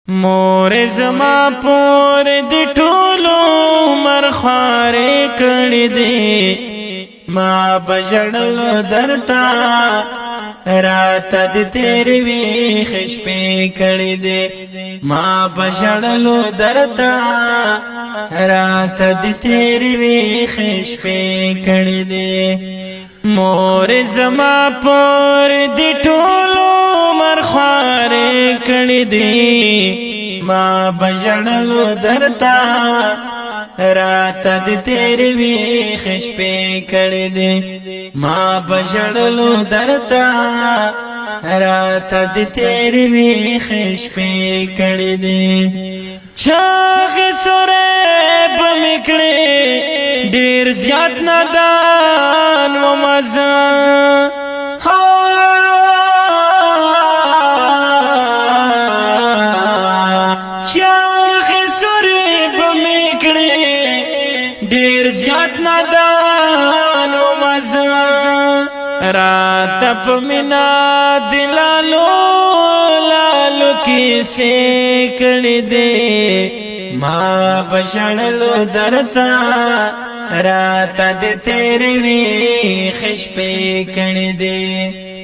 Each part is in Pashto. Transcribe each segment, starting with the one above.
مور زما پور دی ټولو مرخوارې کړې دي ما بجړل درتا راته د تیرې وی خشپې کړې دي ما بجړل درتا راته د تیرې وی خشپې کړې دي مور زما پور دی ټولو مرخوارې کړې دي ما بجړلو درتا راته د تیرې وی خشپې کړې دي ما بجړلو درتا راته د تیرې وی خشپې کړې دي چاغ سورې بمکړې ډېر زیات نادان و مزه ډیر زیات نادان و مزه رات په مینا دلالو لالو کیسې کړې دي ما بشړلو درتا رات د تیرې وی خشپې کړې دي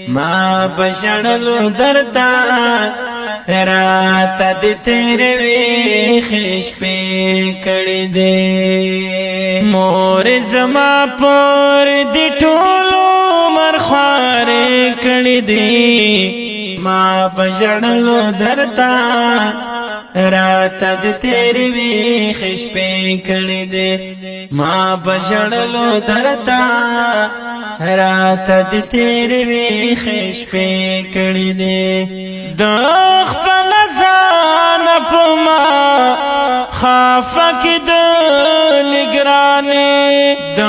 ما بشړلو درتا رات د تیرې وی خشپې کړې دي مور زما پور دی ټولو مرخوارې کړې دي ما بجړلو درتا راته د تیرې وی خشپې کړې دي ما بجړلو درتا راته د تیرې وی خشپې کړې دي د خپل ځان په ما خافک د لګرانې د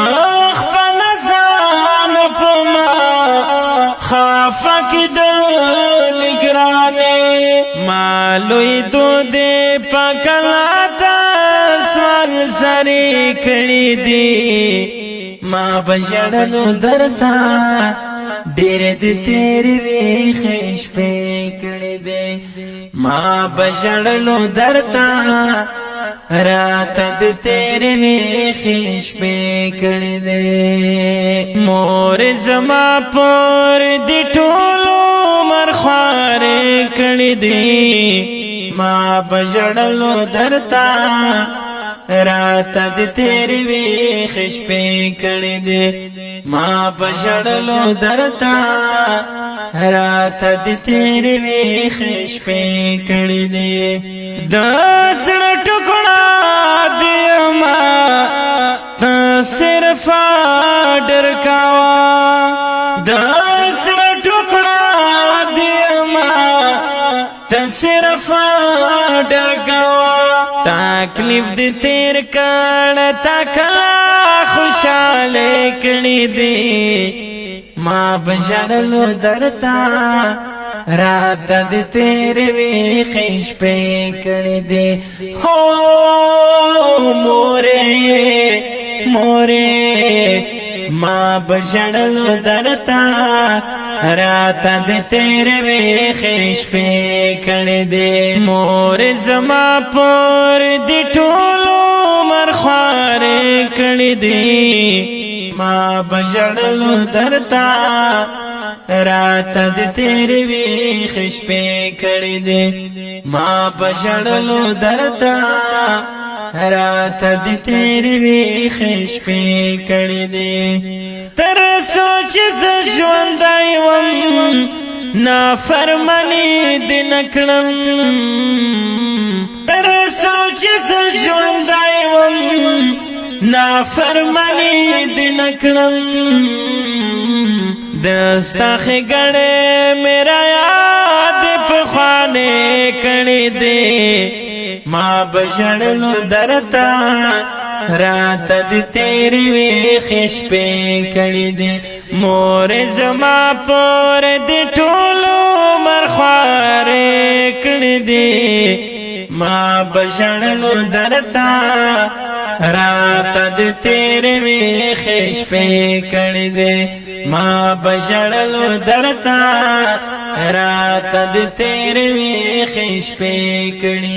خپل ځان په ما خافک د لګرانې مالوی دود پکلا د سوال سری کړې دي ما بجړلو درتا ډېر د تیرې وی خشپې کړې دي ما بجړلو درتا راته د تیرې وی خشپې کړې دي مور زما پور دی ټولو مرخوارې کړې دي ما بجړلو درتا راته د تیرې وی خشپې کړې دي ما بجړلو درتا راته د تیرې وی خشپې کړې دي د زړه ټوکړه دی ما ته صرف ډر کاوه د زړه ټوکړه دی ما ته صرف ډر کاوه تکلیف دی تیر کړه تا کلا خوشاله کړې دي ما بجړلو درتا راته د تیرې وی خشپې کړې دي هو مورې مورې ما بجړلو درتا راته د تیرې وی خشپې کړې دي مور زما پور دی ټولو مرخوارې کړې دي ما بجړلو درتا راته د تیرې وی خشپې کړې دي ما بجړلو درتا راته د تیرې وی خشپې کړې دي تر سوچ ز ژوندی وم نافرمانی دې نکړم تر سوچ ز ژوندی وم نافرمانی دې نکړم دستا ښېګڼې میرا یاد پخوانې کړې دي ما بجړلو درتا راته د تیرې وی خشپې کړې دي مور زما پور دی ټولو مرخوارې کړې دي ما بشړلو درتا رات د تیر وی خش په کړي دې ما بشړلو درتا رات د تیر وی خش په کړي